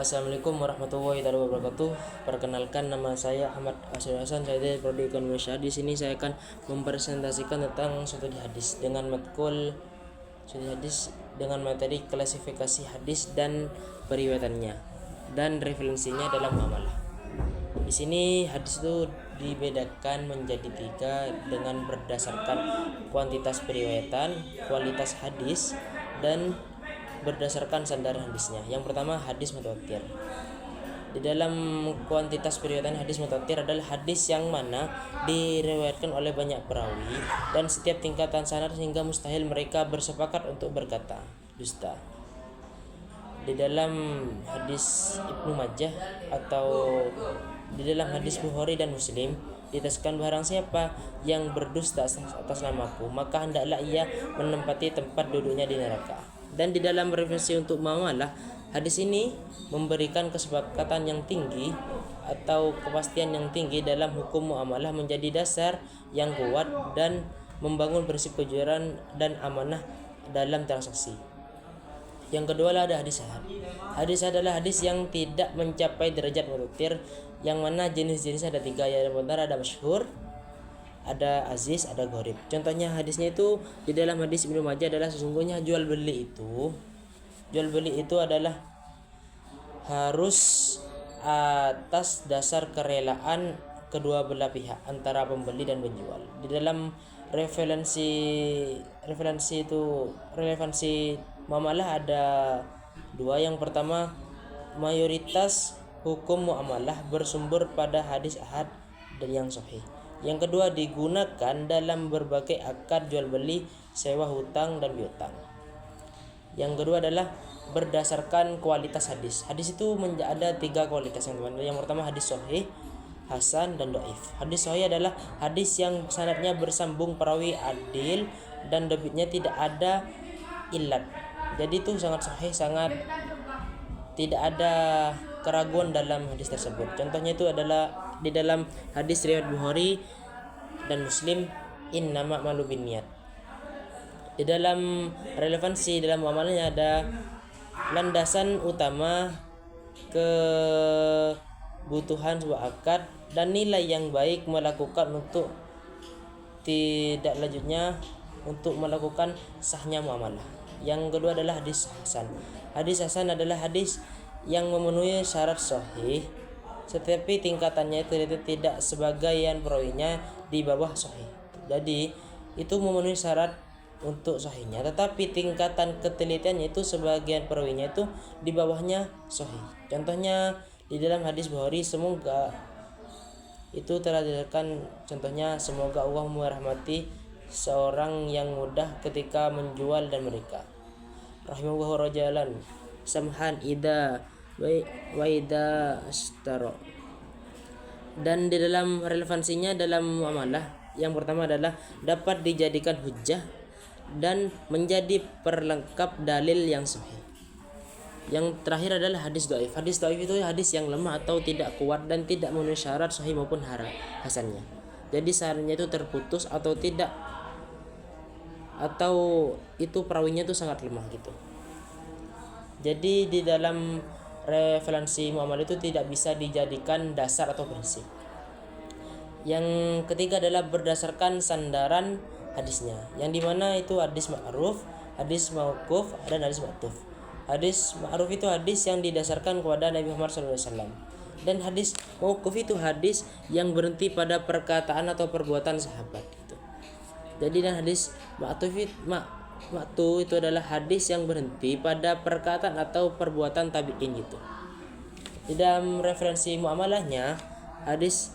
Assalamualaikum warahmatullahi wabarakatuh. Perkenalkan, nama saya Ahmad Asri Hasan. Saya dari Prodi Ekonomi Syariah. Di sini saya akan mempresentasikan tentang studi hadis dengan matkul studi hadis dengan materi klasifikasi hadis dan periwayatannya dan referensinya dalam muamalah. Di sini hadis itu dibedakan menjadi 3 dengan berdasarkan kuantitas periwayatan, kualitas hadis, dan berdasarkan sandaran hadisnya. Yang pertama, hadis mutawatir. Di dalam kuantitas periwayatan, hadis mutawatir adalah hadis yang mana diriwayatkan oleh banyak perawi dan setiap tingkatan sanad sehingga mustahil mereka bersepakat untuk berkata dusta. Di dalam hadis Ibnu Majah atau di dalam hadis Bukhari dan Muslim ditegaskan, barang siapa yang berdusta atas namaku, maka hendaklah ia menempati tempat duduknya di neraka. Dan di dalam referensi untuk muamalah, hadis ini memberikan kesepakatan yang tinggi atau kepastian yang tinggi dalam hukum muamalah menjadi dasar yang kuat dan membangun prinsip kejujuran dan amanah dalam transaksi. Yang kedua ada hadis ahad. Hadis adalah hadis yang tidak mencapai derajat mutawatir, yang mana jenis-jenis ada 3, yang pertama ada masyhur, ada aziz, ada gharib. Contohnya hadisnya itu di dalam hadis Ibnu Majah adalah sesungguhnya jual beli itu adalah harus atas dasar kerelaan kedua belah pihak antara pembeli dan penjual. Di dalam relevansi muamalah ada 2. Yang pertama, mayoritas hukum muamalah bersumber pada hadis ahad dan yang sahih. Yang kedua, digunakan dalam berbagai akad jual beli, sewa, hutang, dan piutang. Yang kedua adalah berdasarkan kualitas hadis. Hadis itu ada 3 kualitas yang teman. Yang pertama hadis sahih, hasan, dan dhaif. Hadis sahih adalah hadis yang sanadnya bersambung, perawi adil, dan debitnya tidak ada illat. Jadi itu sangat sahih, sangat tidak ada keraguan dalam hadis tersebut. Contohnya itu adalah di dalam hadis riwayat Bukhari dan Muslim, innama a'malu binniyat. Di dalam relevansi dalam muamalahnya ada landasan utama kebutuhan sebuah akad dan nilai yang baik melakukan untuk tidak lanjutnya untuk melakukan sahnya muamalah. Yang kedua adalah hadis hasan. Hadis hasan adalah hadis yang memenuhi syarat sahih, tetapi tingkatannya itu tidak sebagian perawinya di bawah sahih. Jadi itu memenuhi syarat untuk sahihnya, tetapi tingkatan ketelitiannya itu sebagian perawinya itu di bawahnya sahih. Contohnya di dalam hadis Bukhari, semoga itu telah dikatakan, contohnya semoga Allah merahmati seorang yang mudah ketika menjual dan mereka rahimahullah rajulan samhan ida wa ida astaro. Dan di dalam relevansinya dalam muamalah, yang pertama adalah dapat dijadikan hujjah dan menjadi perlengkap dalil yang sahih. Yang terakhir adalah hadis dhaif. Hadis dhaif itu hadis yang lemah atau tidak kuat dan tidak memenuhi syarat sahih maupun hasannya. Jadi syaratnya itu terputus atau tidak, atau itu perawinya itu sangat lemah gitu. Jadi di dalam referensi muamalah itu tidak bisa dijadikan dasar atau prinsip. Yang ketiga adalah berdasarkan sandaran hadisnya, yang dimana itu hadis ma'ruf, hadis mauquf, dan hadis ma'tuf. Hadis ma'ruf itu hadis yang didasarkan kepada Nabi Muhammad SAW, dan hadis mauquf itu hadis yang berhenti pada perkataan atau perbuatan sahabat gitu. Jadi dan hadis ma'tuf itu adalah hadis yang berhenti pada perkataan atau perbuatan tabi'in gitu. Di dalam referensi muamalahnya, hadis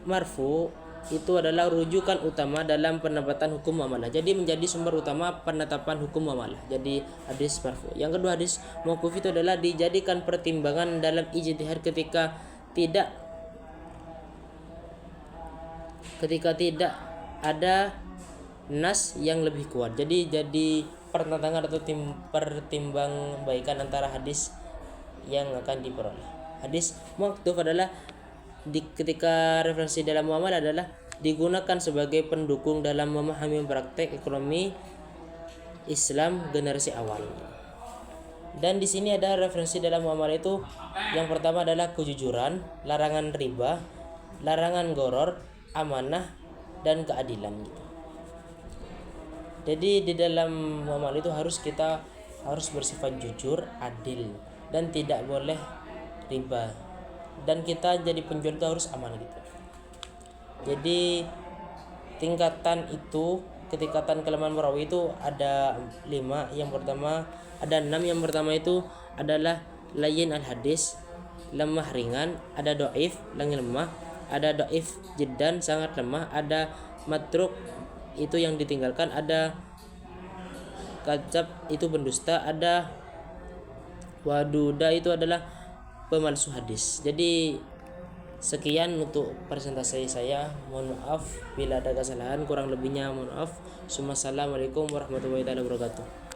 marfu itu adalah rujukan utama dalam penetapan hukum muamalah. Jadi menjadi sumber utama penetapan hukum muamalah. Jadi hadis marfu. Yang kedua, hadis mauquf itu adalah dijadikan pertimbangan dalam ijtihad ketika tidak ada nas yang lebih kuat. Jadi pertentangan atau pertimbang baikan antara hadis yang akan diperoleh. Hadis mauquf adalah ketika referensi dalam muamalah adalah digunakan sebagai pendukung dalam memahami praktek ekonomi Islam generasi awal. Dan di sini ada referensi dalam muamalah itu, yang pertama adalah kejujuran, larangan riba, larangan goror, amanah, dan keadilan gitu. Jadi di dalam muamalah itu kita harus bersifat jujur, adil, dan tidak boleh riba. Dan kita jadi penjual itu harus aman gitu. Jadi tingkatan kelemahan perawi itu ada 5. Yang pertama ada 6. Yang pertama itu adalah layyin al hadis, lemah ringan. Ada doif, lemah. Ada doif jiddan, sangat lemah. Ada matruk, itu yang ditinggalkan. Ada kadzab, itu pendusta. Ada waduda, itu adalah pemalsu hadis. Jadi sekian untuk presentasi saya. Mohon maaf bila ada kesalahan, kurang lebihnya mohon maaf. Assalamualaikum warahmatullahi wabarakatuh.